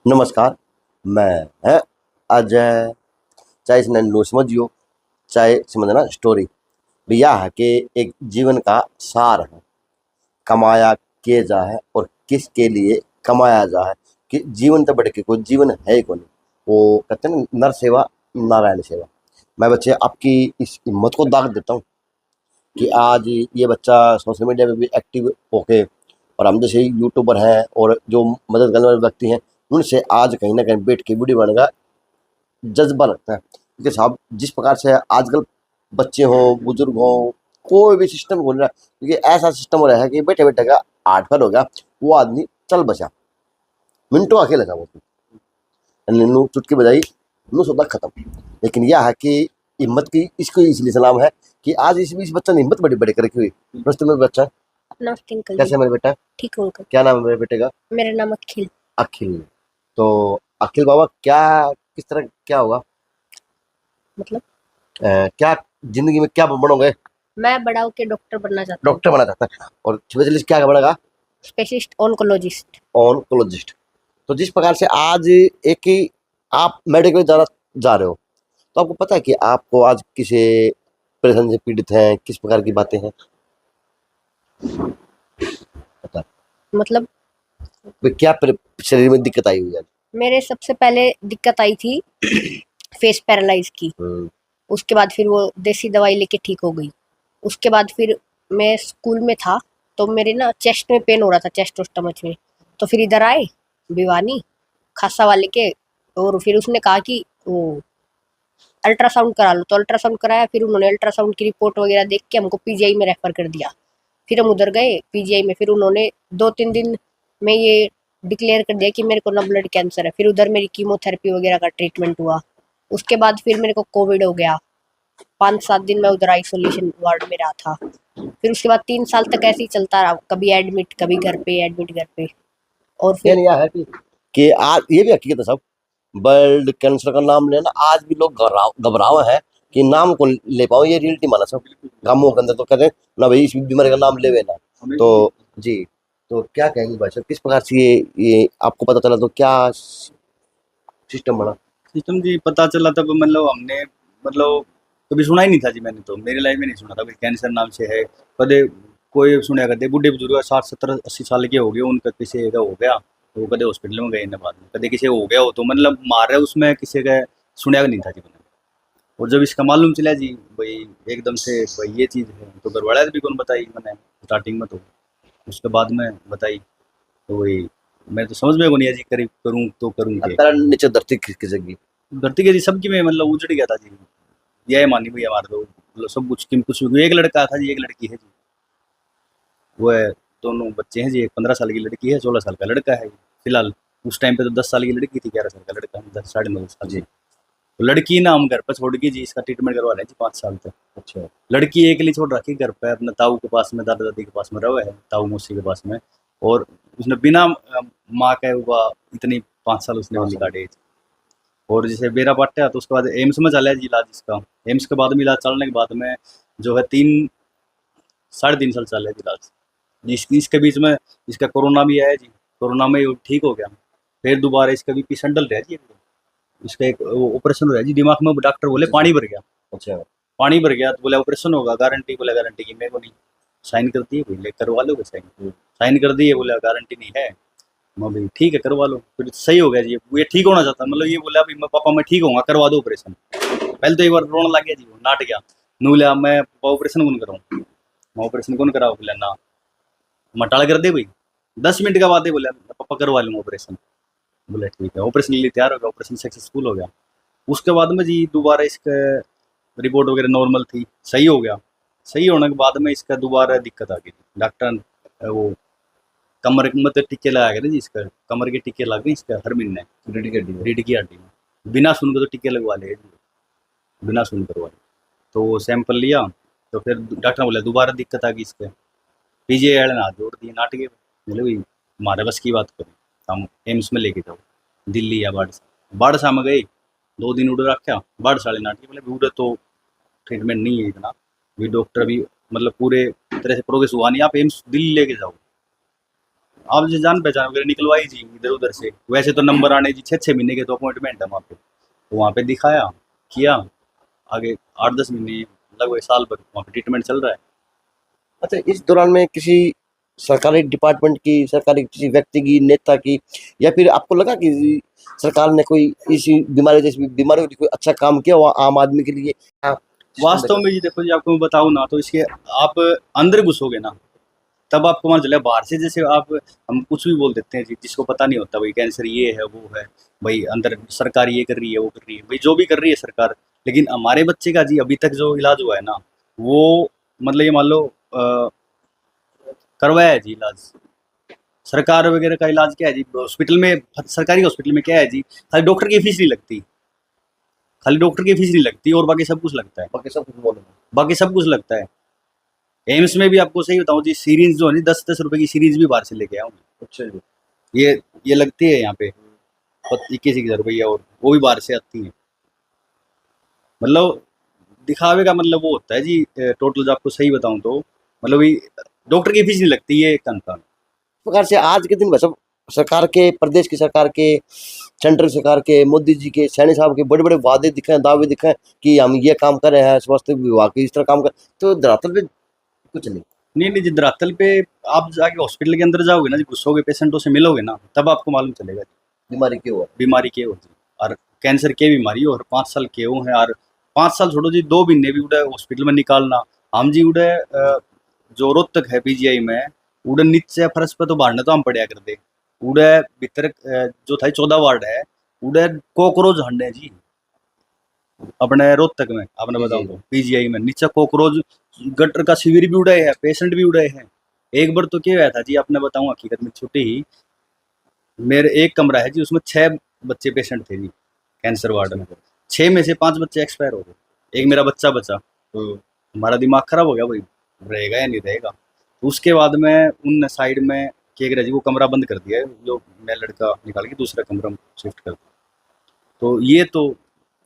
नमस्कार, मैं है अजय। चाहे इसे नन्नू समझियो, चाहे समझना स्टोरी। भैया है कि एक जीवन का सार है, कमाया किए जा है और किसके लिए कमाया जा है। कि जीवन तो बढ़ के कोई जीवन है ही कोई नहीं। वो कहते हैं ना, नर सेवा नारायण सेवा। मैं बच्चे आपकी इस हिम्मत को दाग देता हूँ कि आज ये बच्चा सोशल मीडिया में भी एक्टिव होके, और हम जैसे यूट्यूबर हैं और जो मदद करने वाले व्यक्ति हैं, उनसे आज कहीं ना कहीं बैठ के वीडियो बनाने का जज्बा लगता है। क्योंकि साहब जिस प्रकार से आजकल बच्चे हों बुजुर्ग हों, कोई भी सिस्टम हो रहा है, क्योंकि ऐसा सिस्टम हो रहा है कि बैठे बैठे का 8 फल हो गया, वो आदमी चल बचा, मिनटों अकेले था वो, नीनू चुटकी बजाई, नू सौदा खत्म। लेकिन यह है कि हिम्मत की इसको इसलिए सलाम है कि आज इस बच्चा ने हिम्मत बड़ी बड़ी कर रखी हुई। नमस्ते मेरे बच्चा, नमस्ते अंकल कैसे जी। है मेरे बेटा? ठीक हूँ अंकल। क्या नाम है मेरे बेटे का? मेरा नाम अखिल। अखिल। तो अखिल बाबा क्या, किस तरह क्या होगा? मतलब क्या जिंदगी में क्या बनोगे? मैं बड़ा होके डॉक्टर बनना चाहता हूँ। डॉक्टर बना चाहता है, और स्पेशलिस्ट क्या बनेगा? Specialist oncologist. ऑन्कोलॉजिस्ट। तो जिस प्रकार से आज एक ही आप मेडिकल जाना जा रहे हो, तो आपको पता है कि आपको आज किसी परेशानी से पीड़ित हैं, किस प्रकार की बातें हैं पता है? मतलब वे क्या शरीर में दिक्कत आई हुई है? मेरे सबसे पहले दिक्कत आई थी फेस पैरालाइज की। उसके बाद फिर वो देसी दवाई लेके ठीक हो गई। उसके बाद फिर मैं स्कूल में था तो मेरे ना चेस्ट में पेन हो रहा था, चेस्ट और स्टमच में। तो फिर इधर आए भिवानी खासा वाले के, और फिर उसने कहा कि वो अल्ट्रासाउंड करा लो। तो अल्ट्रासाउंड कराया, फिर उन्होंने अल्ट्रासाउंड की रिपोर्ट वगैरह देख के हमको पीजीआई में रेफर कर दिया। फिर हम उधर गए पीजीआई में, फिर उन्होंने 2-3 दिन में ये डिक्लेयर कर दिया कि मेरे को ना ब्लड कैंसर है। फिर उधर मेरी कीमोथेरेपी वगैरह का ट्रीटमेंट हुआ। उसके बाद फिर मेरे को कोविड हो गया। 5-7 दिन मैं उधर आइसोलेशन वार्ड में रहा था। फिर उसके बाद 3 साल तक ऐसे ही चलता रहा, कभी एडमिट कभी घर पे, एडमिट घर पे। और फिर यानी यह है कि आज ये भी हकीकत है सब, ब्लड कैंसर का नाम लेना आज भी लोग घबराव है कि नाम को ले पाओ, ये रियलिटी माना सब गांवों के अंदर। तो कहते हैं ना भाई, इस बीमारी का नाम लेवे ना। तो जी, तो क्या कहेंगे भाई साहब, किस प्रकार से ये आपको पता चला, तो क्या सिस्टम बना? सिस्टम जी पता चला तब मतलब हमने मतलब कभी सुना ही नहीं था जी। मैंने तो मेरी लाइफ में नहीं सुना था कोई कैंसर नाम से है। कदे कोई सुनया करते बूढ़े बुजुर्ग 60-70-80 साल के हो गए, उनका किसी का हो गया तो वो कदे हॉस्पिटल में गए ना, बाद में कदे किसी हो गया हो तो मतलब मार रहे उसमें किसी का सुनया नहीं था जी मैंने। और जब इसका मालूम चला जी भाई एकदम से भाई ये चीज़ है, तो घर वाले भी कौन बताई मैंने स्टार्टिंग में। तो उसके बाद में बताई तो वही मैं तो समझ में को नहीं है जी, करीब करूँ तो करूँ के अतरा नीचे धरती खिसकेगी। धरती के जी सबकी में मतलब उजड़ गया था जी। यह मानी हुई हमारे तो मतलब सब कुछ की कुछ एक लड़का था जी, एक लड़की है जी। वो है, दोनों बच्चे हैं जी, एक 15 साल की लड़की है, 16 साल का लड़का है फिलहाल। उस टाइम पे तो 10 साल की लड़की थी, 11 साल का लड़का, 10 साढ़े 9 साल जी। जी। तो लड़की ना हम घर पर छोड़ के जी इसका ट्रीटमेंट करवा रहे हैं जी 5 साल तक। अच्छा। लड़की एक लिए छोड़ रखी घर पे अपने ताऊ के पास में, दादा दादी के पास में रहा है, ताऊ मौसी के पास में। और उसने बिना माँ के हुआ इतनी 5 साल उसने भी काटे। और जैसे बेरा पाटा तो उसके बाद एम्स में चला है जी इलाज इसका। एम्स के बाद में इलाज चलने के बाद में जो है 3 साढ़े 3 साल चला है जी इलाज। इसके बीच में इसका कोरोना भी आया जी। कोरोना में ये ठीक हो गया, फिर दोबारा इसका बीपी संडल रहा जी। इसका एक ऑपरेशन हो रहा है जी दिमाग में, डॉक्टर बोले पानी भर गया। अच्छा। पानी भर गया तो बोले ऑपरेशन होगा, गारंटी बोले गारंटी की मेरे को नहीं। साइन कर दिए बोले करवा लो साइन। साइन कर दिए बोले गारंटी नहीं है। मैं भाई ठीक है करवा लो, फिर सही हो गया जी। ये ठीक होना चाहता मतलब ये बोला अभी मैं पापा मैं ठीक होऊंगा करवा दो ऑपरेशन। पहले तो एक बार रोने लग गया जी, वो नाट गया। नू बोला मैं ऑपरेशन कौन कराऊँ, मैं ऑपरेशन कौन कराओ बोला ना मटाल कर दे भाई। 10 मिनट का बाद ही बोला पापा करवा लूँगा ऑपरेशन। बोला ठीक है, ऑपरेशन के लिए तैयार हो गया, ऑपरेशन सक्सेसफुल हो गया। उसके बाद में जी दोबारा इसका रिपोर्ट वगैरह नॉर्मल थी, सही हो गया। सही होने के बाद में इसका दोबारा दिक्कत आ गई। डॉक्टर वो कमर में तो टिक्के लगा के ना जी, इसका कमर के टिक्के लग गए इसका हर महीने रीढ़ की हड्डी में। बिना सुन के तो टिक्के लगवा ले, बिना सुन करवा ले। तो वो सैंपल लिया तो फिर डॉक्टर ने बोला दोबारा दिक्कत आ गई इसके। पीजीआई वाले ने हाथ जोड़ दिए नाट गए, बोले भाई हमारे बस की बात करें, हम एम्स में लेके जाओ दिल्ली या बाड़सा में गए। 2 दिन उड़े रखा, बाड़सा वाले नाट के बोले उड़े तो ट्रीटमेंट नहीं है इतना, भी डॉक्टर भी मतलब पूरे तरह से प्रोग्रेस हुआ नहीं, आप एम्स दिल्ली लेके जाओ। आप जो जान पहचान वगैरह निकलवाई जी इधर उधर से, वैसे तो नंबर आने जी 6-6 महीने के तो अपॉइंटमेंट है वहाँ पे, तो वहाँ पे दिखाया किया, आगे 8-10 महीने लगभग साल भर वहाँ पे ट्रीटमेंट चल रहा है। अच्छा, इस दौरान में किसी सरकारी डिपार्टमेंट की, सरकारी किसी व्यक्ति की, नेता की, या फिर आपको लगा कि सरकार ने कोई इसी बीमारी जैसी बीमारियों के लिए कोई अच्छा काम किया हुआ आम आदमी के लिए? हाँ, वास्तव में जी देखो जी, आपको मैं बताऊँ ना, तो इसके आप अंदर घुसोगे ना तब आपको मालूम चलेगा। बाहर से जैसे आप हम कुछ भी बोल देते हैं जी, जिसको पता नहीं होता भाई कैंसर ये है वो है, भाई अंदर सरकार ये कर रही है वो कर रही है, भाई जो भी कर रही है सरकार, लेकिन हमारे बच्चे का जी अभी तक जो इलाज हुआ है ना, वो मतलब ये मान लो करवाया है जी इलाज। सरकार वगैरह का इलाज क्या है जी, हॉस्पिटल में, सरकारी हॉस्पिटल में क्या है जी, खाली डॉक्टर की फीस नहीं लगती, खाली डॉक्टर की फीस नहीं लगती और बाकी सब कुछ लगता है, बाकी सब कुछ बोलो। बाकी सब कुछ लगता है। एम्स में भी आपको सही बताऊं जी, सीरीज जो है 10-10 रुपए की सीरीज भी बाहर से लेके आया हूँ। अच्छा जी। ये लगती है यहाँ पे 21,000 रुपया, और वो भी बाहर से आती है। मतलब दिखावे का मतलब वो होता है जी, टोटल जो आपको सही बताऊं तो मतलब ये डॉक्टर की फीस नहीं लगती, ये कंफर्म। प्रकार से आज के दिन में सब सरकार के, प्रदेश की सरकार के, सेंट्रल सरकार के, मोदी जी के, सैनी साहब के बड़े बड़े वादे दिखाएं, दावे दिखाएं कि हम ये काम कर रहे हैं, स्वास्थ्य विभाग के इस तरह काम कर, तो धरातल पे कुछ नहीं। नहीं नहीं जी, धरातल पे आप जाके हॉस्पिटल के अंदर जाओगे ना जी, घुसोगे पेशेंटों से मिलोगे ना, तब आपको मालूम चलेगा जी बीमारी क्यों है। बीमारी क्या होती है, और कैंसर की बीमारी हो, और 5 साल के वो है, और 5 साल छोड़ो जी, 2 महीने भी उड़े हॉस्पिटल में निकालना। हम जी उड़े जो रोहतक है पीजीआई में, उड़े नीचे फर्श पे तो बाढ़ने तो हम पड़िया कर दे, उड़े भीतर जो था 14 वार्ड है, उड़े कॉकरोच हंडे जी अपने रोहतक में, आपने बताऊं तो पीजीआई में नीचे कॉकरोच, गटर का शिविर भी उड़े है, पेशेंट भी उड़े हैं। एक बार तो क्या हुआ था जी, आपने बताऊं हकीकत में छोटी ही, मेरे एक कमरा है जी, उसमें 6 बच्चे पेशेंट थे जी कैंसर वार्ड में, 6 में से 5 बच्चे एक्सपायर हो गए, एक मेरा बच्चा बचा। हमारा दिमाग खराब हो गया, भाई रहेगा या नहीं रहेगा। उसके बाद में उन साइड में क्या करा जी, वो कमरा बंद कर दिया है, जो मैं लड़का निकाल के दूसरा कमरा शिफ्ट कर दिया। तो ये तो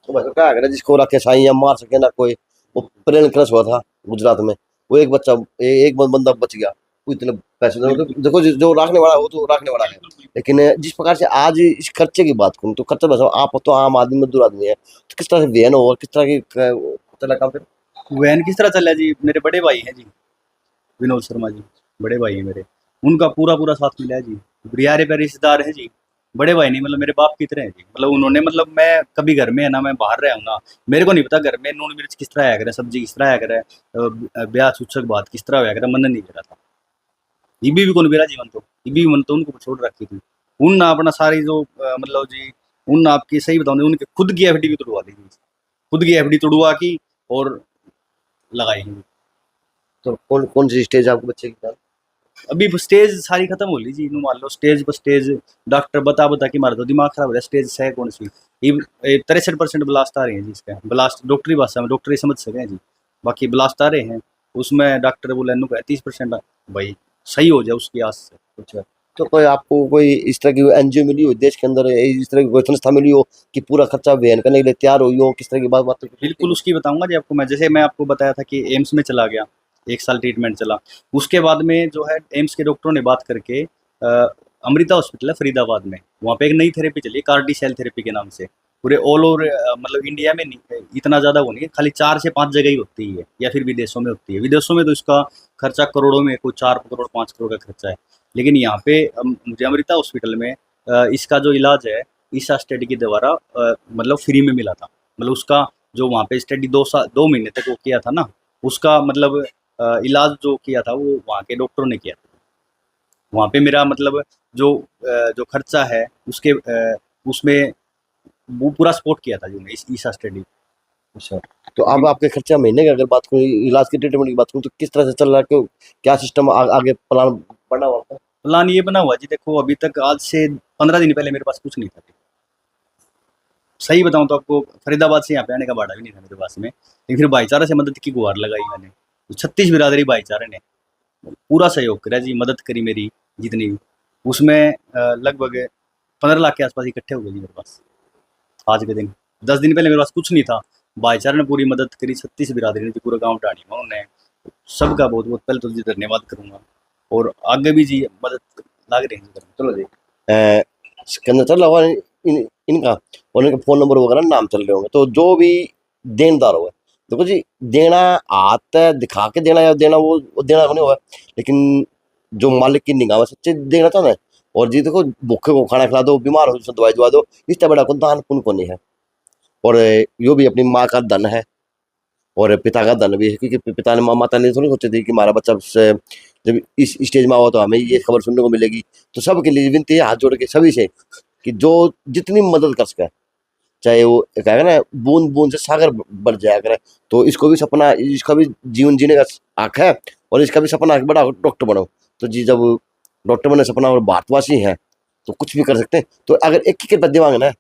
तो बस क्या करें, जिसको रखे साई या मार सके ना कोई। वो प्लेन क्रैश हुआ था गुजरात में, वो एक बच्चा, एक बंदा बच गया। वो इतने पैसे तो देखो, जो रखने वाला है वो तो रखने वाला है, लेकिन जिस प्रकार से आज इस खर्चे की बात करूँ तो खर्चा बस, आप तो आम आदमी मजदूर आदमी है, तो किस तरह से वैन हो और किस तरह की चला काम फिर। वैन किस तरह चला जी, मेरे बड़े भाई हैं जी विनोद शर्मा जी, बड़े भाई हैं मेरे, उनका पूरा पूरा साथ मिला है जी। बिहारे पे रिश्तेदार है जी, बड़े भाई नहीं, मतलब मेरे बाप की तरह है जी। मतलब उन्होंने, मतलब मैं कभी घर में है ना, मैं बाहर रहा हूँ ना, मेरे को नहीं पता घर में नून मिर्च किस तरह आया करे, सब्जी किस तरह आया करे, ब्याह सूचक बात किस तरह आया करे, मन नहीं करा था। इबी भी कौन मेरा जीवन तो, इबी मन तो उनको छोड़ रखी थी। उन ना अपना सारी जो मतलब जी, उन आपकी सही बताऊँ, उनके खुद की एफडी भी तोड़वा दी, खुद की एफडी तोड़वा की और लगाई। तो कौन कौन सी स्टेज आपके बच्चे की बात? अभी स्टेज सारी खत्म हो ली जी, इन मान लो स्टेज पर स्टेज, डॉक्टर बता बता के मारा, तो दिमाग खराब हो रहा है। स्टेज है कौन सी, 63% ब्लास्ट आ रहे हैं जी, इसका ब्लास्ट डॉक्टरी भाषा में डॉक्टर ही समझ सके जी, बाकी ब्लास्ट आ रहे हैं। उसमें डॉक्टर बोला इनको 30%, भाई सही हो जाए उसकी आस से। अच्छा, तो कोई आपको कोई इस तरह की एनजीओ मिली हो देश के अंदर, इस तरह की कोई संस्था मिली हो कि पूरा खर्चा वहन करने के लिए तैयार हुई हो, किस तरह की बात? बिल्कुल उसकी बताऊंगा जी आपको मैं, जैसे मैं आपको बताया था कि एम्स में चला गया, 1 साल ट्रीटमेंट चला, उसके बाद में जो है एम्स के डॉक्टरों ने बात करके अमृता हॉस्पिटल है फरीदाबाद में, वहाँ पे एक नई थेरेपी चली, कार्डी सेल थेरेपी के नाम से, पूरे ऑल ओवर मतलब इंडिया में नहीं, इतना ज़्यादा वो नहीं है, खाली 4 से 5 जगह ही होती है, या फिर विदेशों में होती है। विदेशों में तो इसका खर्चा करोड़ों में, कोई 4 करोड़ 5 करोड़ का खर्चा है, लेकिन यहाँ पे मुझे अमृता हॉस्पिटल में इसका जो इलाज है ईसा स्टडी के द्वारा मतलब फ्री में मिला था। मतलब उसका जो वहाँ पे स्टडी 2 महीने तक वो किया था ना, उसका मतलब इलाज जो किया था वो वहाँ के डॉक्टरों ने किया था। वहाँ पे मेरा मतलब जो खर्चा है उसके उसमें वो पूरा सपोर्ट किया था जो इस ईसा स्टडी। अच्छा, तो अब आपके खर्चा महीने की अगर बात करूँ, इलाज की ट्रीटमेंट की बात करूँ, तो किस तरह से चल रहा है, क्यों, क्या सिस्टम आगे प्लान बना हुआ है? प्लान ये बना हुआ जी, देखो अभी तक आज से 15 दिन पहले मेरे पास कुछ नहीं था, सही बताऊं तो आपको, फरीदाबाद से यहाँ पे आने का भाड़ा भी नहीं था मेरे पास में, लेकिन फिर भाईचारा से मदद की गुहार लगाई मैंने, तो 36 बिरादरी भाईचारे ने पूरा सहयोग करा जी, मदद करी मेरी जितनी भी, उसमें लगभग 15 लाख के आसपास इकट्ठे हो गए जी मेरे पास आज के दिन। 10 दिन पहले मेरे पास कुछ नहीं था, भाईचारे ने पूरी मदद करी, 36 बिरादरी ने जी, पूरा गाँव डाणी में उन्होंने, सबका बहुत बहुत पहले तो जी धन्यवाद करूँगा, और आगे भी जी मदद लाग रहे हैं। चलो जी सिकंदर चल रहा हुआ इनका और इनका फोन नंबर वगैरह नाम चल रहे होंगे। तो जो भी देनदार होगा, देखो जी, देना आता दिखा के देना या देना वो देना नहीं होगा, लेकिन जो मालिक की निगाह में सच्चे देना चाहता है। और जी देखो, भूखे को खाना खिला दो, बीमार हो उसको दवाई दवा दो, इससे बड़ा को दान पुण्य को नहीं है। और यो भी अपनी माँ का धन है और पिता का धन भी है, क्योंकि पिता ने माता ने थोड़ी सोची थी कि हमारा बच्चा जब इस स्टेज में आओ तो हमें ये खबर सुनने को मिलेगी। तो सबके लिए विनती है हाथ जोड़ के सभी से कि जो जितनी मदद कर सके, चाहे वो कहेगा ना बूंद बूंद से सागर बढ़ जाया करे, तो इसको भी सपना, इसका भी जीवन जीने का आँख है और इसका भी सपना है कि बड़ा डॉक्टर बनो। तो जी जब डॉक्टर बनने सपना और भारतवासी हैं तो कुछ भी कर सकते हैं। तो अगर एक ही रुपया देवांगे ना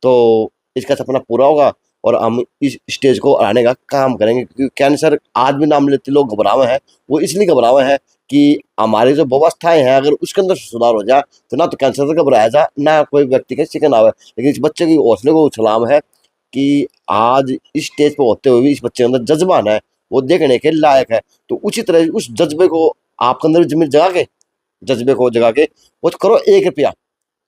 तो इसका सपना पूरा होगा और हम इस स्टेज को हराने का काम करेंगे। क्योंकि कैंसर आज भी नाम लेते लोग घबरावे हैं, वो इसलिए घबरावे हैं कि हमारी जो व्यवस्थाएं हैं अगर उसके अंदर सुधार हो जाए तो ना तो कैंसर से घबराया जाए, ना कोई व्यक्ति के चिकन आवे। लेकिन इस बच्चे की हौसले को सलाम है कि आज इस स्टेज पर होते हुए भी इस बच्चे के अंदर जज्बा है, वो देखने के लायक है। तो उसी तरह उस जज्बे को आपके अंदर जमीन जगा के, जज्बे को जगा के वो तो करो, 1 रुपया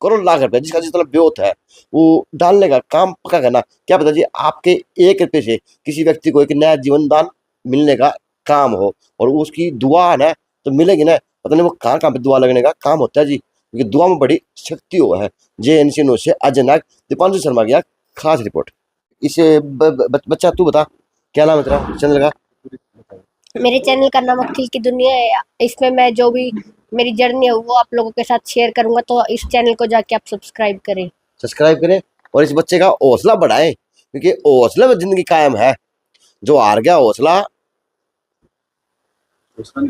करो, लाख रुपया, जिसका जितना ब्योत है वो डालने का काम पक्का करना। क्या पता जी आपके 1 रुपये से किसी व्यक्ति को एक नया जीवन दान मिलने का काम हो, और उसकी दुआ है ना तो मिलेगी ना, पता नहीं वो कहाँ कहाँ पे दुआ लगने का काम होता है जी, क्योंकि दुआ में बड़ी शक्ति हो है। जे एन सी नो से अजय नाग, दीपांशु शर्मा की खास रिपोर्ट। इसे बच्चा तू बता क्या नाम है तेरा चैनल का? मेरे चैनल का नाम अखिल की दुनिया है। इसमें मैं जो भी मेरी जर्नी है वो आप लोगों के साथ शेयर करूंगा, तो इस चैनल को जाके आप सब्सक्राइब करें। सब्सक्राइब करें और इस बच्चे का हौसला बढ़ाएं, क्योंकि हौसले में जिंदगी कायम है। जो हार गया हौसला हौसला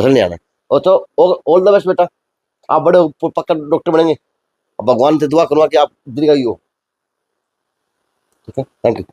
नहीं आना। और तो ऑल द बेस्ट बेटा, आप बड़े पक्का डॉक्टर बनेंगे। अब भगवान से दुआ करूंगा कि आप दिन का ही हो। ठीक है, थैंक यू।